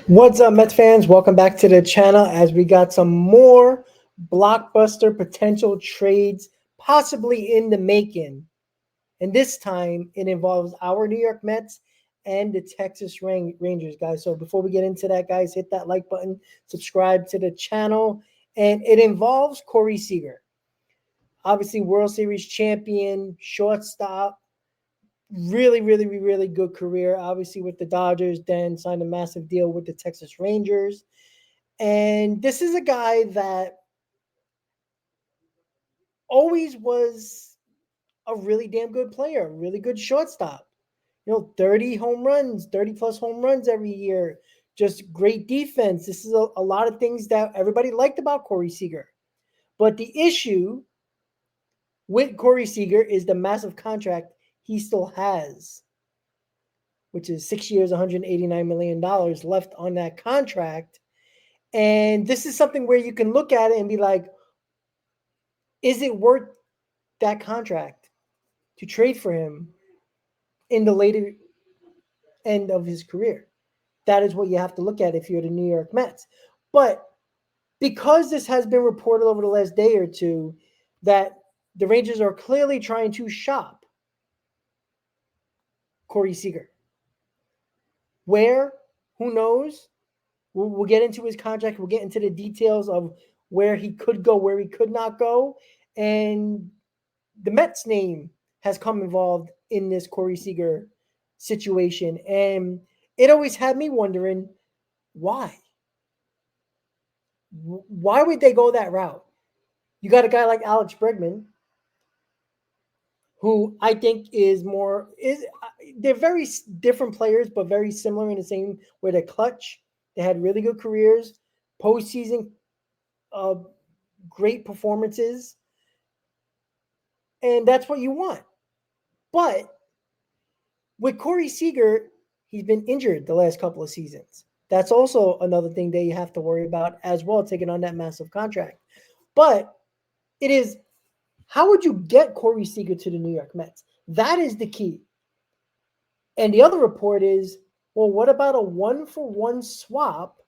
What's up, Mets fans? Welcome back to the channel as we got some more blockbuster potential trades possibly in the making. And this time it involves our New York Mets and the Texas Rangers, guys. So before we get into that, guys, hit that like button, subscribe to the channel. And it involves Corey Seager, obviously World Series champion, shortstop, really good career, obviously with the Dodgers, then signed a massive deal with the Texas Rangers. And this is a guy that always was a really damn good player, really good shortstop. 30 home runs, 30 plus home runs every year, just great defense. This is a lot of things that everybody liked about Corey Seager. But the issue with Corey Seager is the massive contract he still has, which is 6 years, $189 million left on that contract. And this is something where you can look at it and be like, is it worth that contract to trade for him in the later end of his career? That is what you have to look at if you're the New York Mets. But because this has been reported over the last day or two that the Rangers are clearly trying to shop Corey Seager. Where? Who knows? We'll get into his contract. We'll get into the details of where he could go, where he could not go. And the Mets name has come involved in this Corey Seager situation. And it always had me wondering, why? Why would they go that route? You got a guy like Alex Bregman, who I think they're very different players, but very similar in the same way. They're clutch. They had really good careers, postseason, great performances, and that's what you want. But with Corey Seager, he's been injured the last couple of seasons. That's also another thing that you have to worry about as well, taking on that massive contract. But it is, how would you get Corey Seager to the New York Mets? That is the key. And the other report is, well, what about a 1-for-1 swap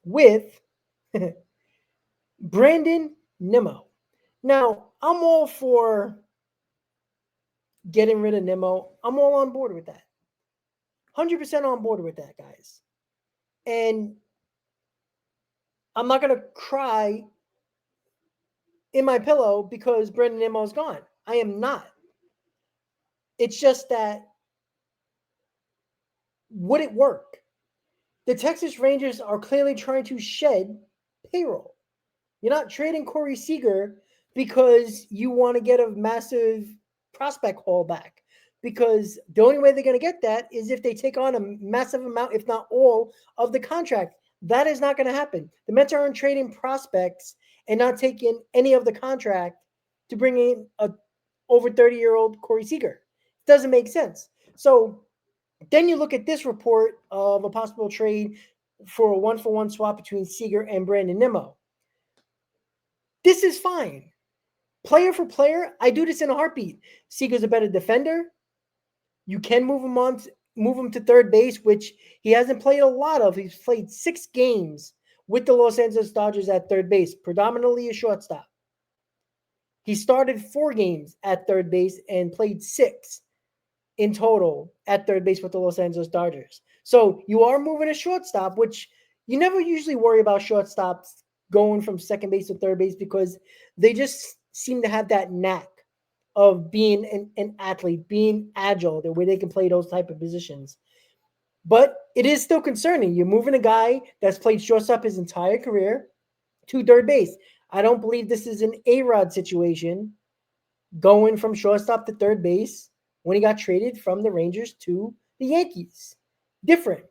with Brandon Nimmo? Now, I'm all for getting rid of Nimmo. I'm all on board with that. 100% on board with that, guys. And I'm not going to cry in my pillow because Brandon Nimmo is gone. I am not. It's just that, would it work? The Texas Rangers are clearly trying to shed payroll. You're not trading Corey Seager because you want to get a massive prospect haul back. Because the only way they're going to get that is if they take on a massive amount, if not all, of the contract. That is not going to happen. The Mets aren't trading prospects and not taking any of the contract to bring in a over 30-year-old Corey Seager. It doesn't make sense. So then you look at this report of a possible trade for a 1-for-1 swap between Seager and Brandon Nimmo. This is fine. Player for player, I do this in a heartbeat. Seager's a better defender. You can move him to third base, which he hasn't played a lot of. He's played 6 games with the Los Angeles Dodgers at third base, predominantly a shortstop. He started 4 games at third base and played 6 in total at third base with the Los Angeles Dodgers. So you are moving a shortstop, which you never usually worry about shortstops going from second base to third base because they just seem to have that knack of being an athlete, being agile, the way they can play those type of positions. But it is still concerning. You're moving a guy that's played shortstop his entire career to third base. I don't believe this is an A-Rod situation going from shortstop to third base when he got traded from the Rangers to the Yankees. Different.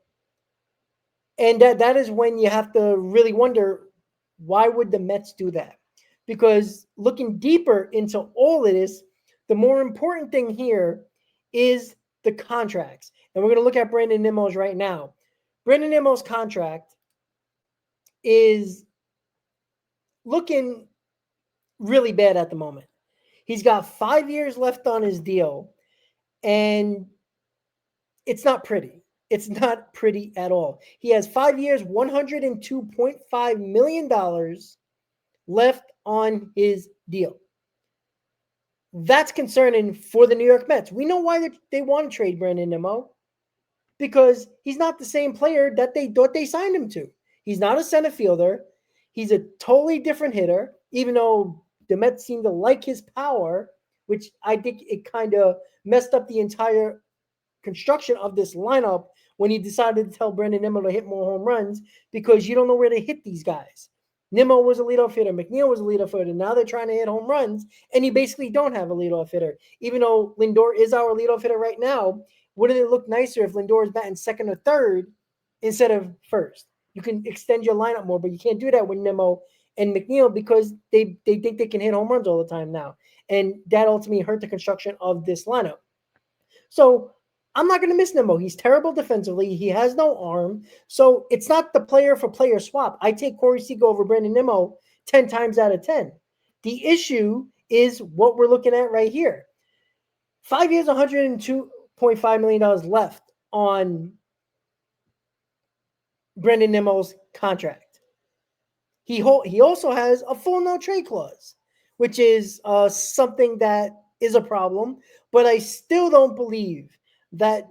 And that is when you have to really wonder, why would the Mets do that? Because looking deeper into all of this, the more important thing here is the contracts. And we're going to look at Brandon Nimmo's right now. Brandon Nimmo's contract is looking really bad at the moment. He's got 5 years left on his deal, and it's not pretty. It's not pretty at all. He has 5 years, $102.5 million left on his deal. That's concerning for the New York Mets. We know why they want to trade Brandon Nimmo, because he's not the same player that they thought they signed him to. He's not a center fielder. He's a totally different hitter, even though the Mets seem to like his power, which I think it kind of messed up the entire construction of this lineup when he decided to tell Brandon Nimmo to hit more home runs, because you don't know where to hit these guys. Nimmo was a leadoff hitter. McNeil was a leadoff hitter. Now they're trying to hit home runs, and you basically don't have a leadoff hitter. Even though Lindor is our leadoff hitter right now, wouldn't it look nicer if Lindor is batting second or third instead of first? You can extend your lineup more, but you can't do that with Nimmo and McNeil because they think they can hit home runs all the time now. And that ultimately hurt the construction of this lineup. So I'm not going to miss Nimmo. He's terrible defensively. He has no arm. So it's not the player for player swap. I take Corey Seager over Brandon Nimmo 10 times out of 10. The issue is what we're looking at right here. 5 years, $102.5 million left on Brandon Nimmo's contract. He also has a full no trade clause, which is something that is a problem. But I still don't believe that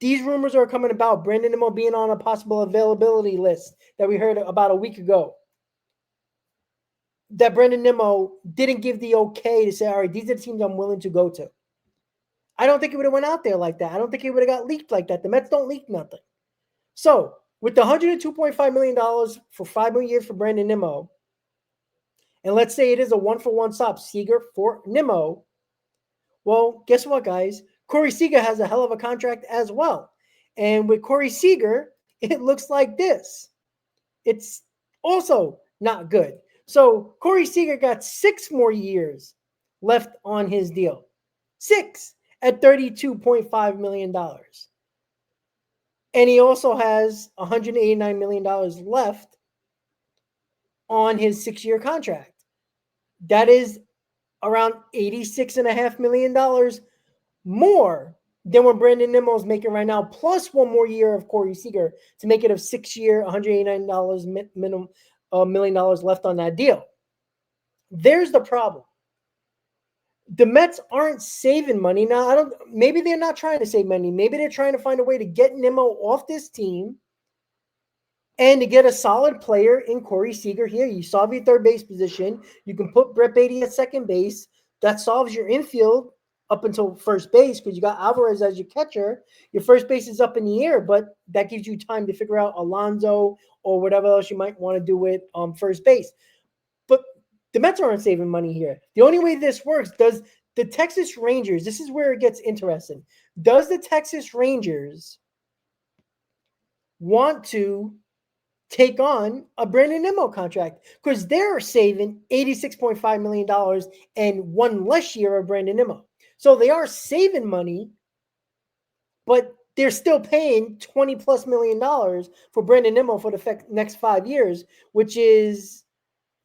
these rumors are coming about Brandon Nimmo being on a possible availability list that we heard about a week ago, that Brandon Nimmo didn't give the okay to say, all right, these are the teams I'm willing to go to. I don't think it would have went out there like that. I don't think it would have got leaked like that. The Mets don't leak nothing. So with the $102.5 million for 5 more years for Brandon Nimmo, and let's say it is a 1-for-1 swap, Seager for Nimmo, well, guess what, guys? Corey Seager has a hell of a contract as well. And with Corey Seager, it looks like this. It's also not good. So Corey Seager got 6 more years left on his deal. 6 at $32.5 million. And he also has $189 million left on his 6-year contract. That is around $86.5 million more than what Brandon Nimmo is making right now, plus 1 more year of Corey Seager to make it a 6-year, $189 minimum $1 million left on that deal. There's the problem. The Mets aren't saving money. Now, maybe they're not trying to save money. Maybe they're trying to find a way to get Nimmo off this team and to get a solid player in Corey Seager here. You solve your third base position. You can put Brett Beatty at second base. That solves your infield up until first base because you got Alvarez as your catcher. Your first base is up in the air, but that gives you time to figure out Alonso or whatever else you might want to do with first base. But the Mets aren't saving money here. The only way this works, does the Texas Rangers, this is where it gets interesting. Does the Texas Rangers want to take on a Brandon Nimmo contract? Because they're saving $86.5 million and 1 less year of Brandon Nimmo. So they are saving money, but they're still paying $20+ million for Brandon Nimmo for the next 5 years, which is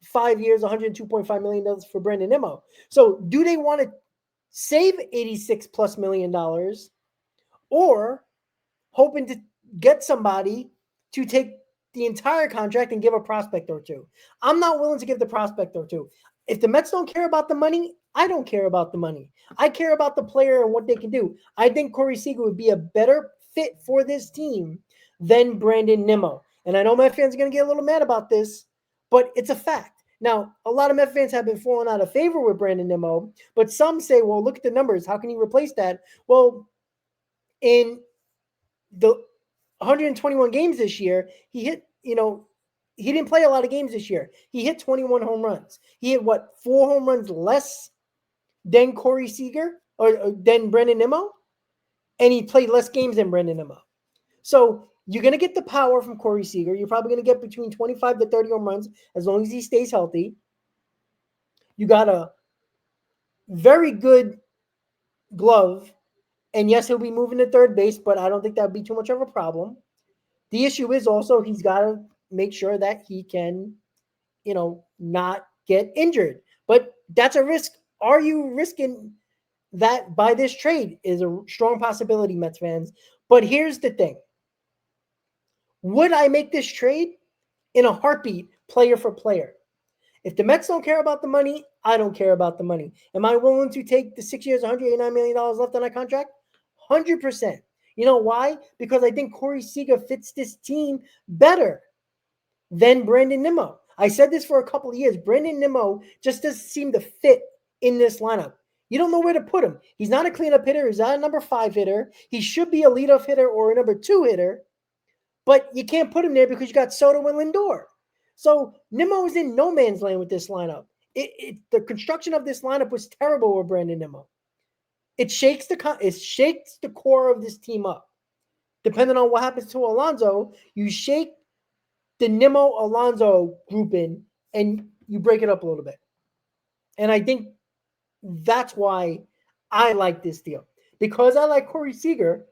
5 years, $102.5 million for Brandon Nimmo. So do they want to save $86+ million or hoping to get somebody to take the entire contract and give a prospect or two? I'm not willing to give the prospect or two. If the Mets don't care about the money, I don't care about the money. I care about the player and what they can do. I think Corey Seager would be a better fit for this team than Brandon Nimmo. And I know Met fans are going to get a little mad about this, but it's a fact. Now, a lot of Met fans have been falling out of favor with Brandon Nimmo, but some say, well, look at the numbers. How can you replace that? Well, in the 121 games this year, he hit, he didn't play a lot of games this year. He hit 21 home runs. He hit 4 home runs less than Corey Seager or than Brandon Nimmo? And he played less games than Brandon Nimmo. So you're going to get the power from Corey Seager. You're probably going to get between 25 to 30 home runs as long as he stays healthy. You got a very good glove. And yes, he'll be moving to third base, but I don't think that would be too much of a problem. The issue is also he's got to make sure that he can, not get injured. But that's a risk. Are you risking that by this trade is a strong possibility, Mets fans. But here's the thing. Would I make this trade? In a heartbeat, player for player. If the Mets don't care about the money, I don't care about the money. Am I willing to take the 6 years, $189 million left on that contract? 100%. You know why? Because I think Corey Seager fits this team better than Brandon Nimmo. I said this for a couple of years. Brandon Nimmo just doesn't seem to fit in this lineup. You don't know where to put him. He's not a cleanup hitter. He's not a number 5 hitter. He should be a leadoff hitter or a number 2 hitter. But you can't put him there because you got Soto and Lindor. So Nimmo is in no man's land with this lineup. The construction of this lineup was terrible with Brandon Nimmo. It shakes the core of this team up. Depending on what happens to Alonso, you shake the Nimmo-Alonso grouping and you break it up a little bit. And I think that's why I like this deal. Because I like Corey Seager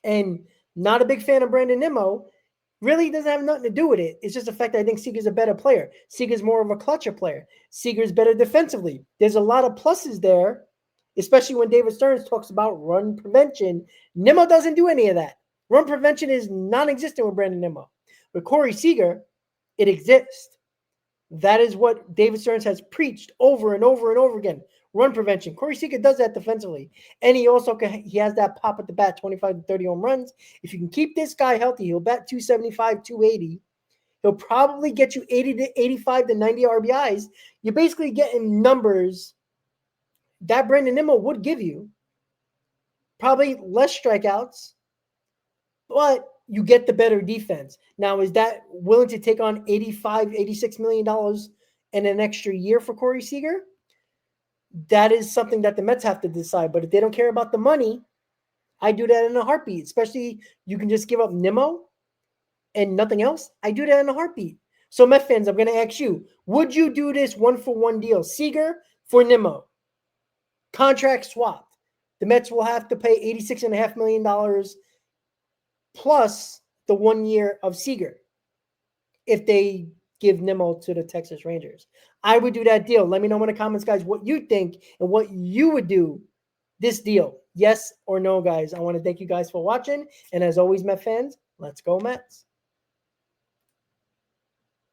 and not a big fan of Brandon Nimmo, really doesn't have nothing to do with it. It's just the fact that I think Seager's a better player. Seager's more of a clutcher player. Seager's better defensively. There's a lot of pluses there, especially when David Stearns talks about run prevention. Nimmo doesn't do any of that. Run prevention is non-existent with Brandon Nimmo. With Corey Seager, it exists. That is what David Stearns has preached over and over and over again. Run prevention. Corey Seager does that defensively. And he also he has that pop at the bat, 25 to 30 home runs. If you can keep this guy healthy, he'll bat 275, 280. He'll probably get you 80 to 85 to 90 RBIs. You're basically getting numbers that Brandon Nimmo would give you. Probably less strikeouts, but you get the better defense. Now, is that willing to take on $85, $86 million in an extra year for Corey Seager? That is something that the Mets have to decide. But if they don't care about the money, I do that in a heartbeat. Especially you can just give up Nimmo and nothing else. I do that in a heartbeat. So Met fans, I'm going to ask you, would you do this 1-for-1 deal? Seager for Nimmo. Contract swapped. The Mets will have to pay $86.5 million plus the 1 year of Seager if they give Nimmo to the Texas Rangers. I would do that deal. Let me know in the comments, guys, what you think and what you would do this deal. Yes or no, guys. I want to thank you guys for watching. And as always, Met fans, let's go Mets.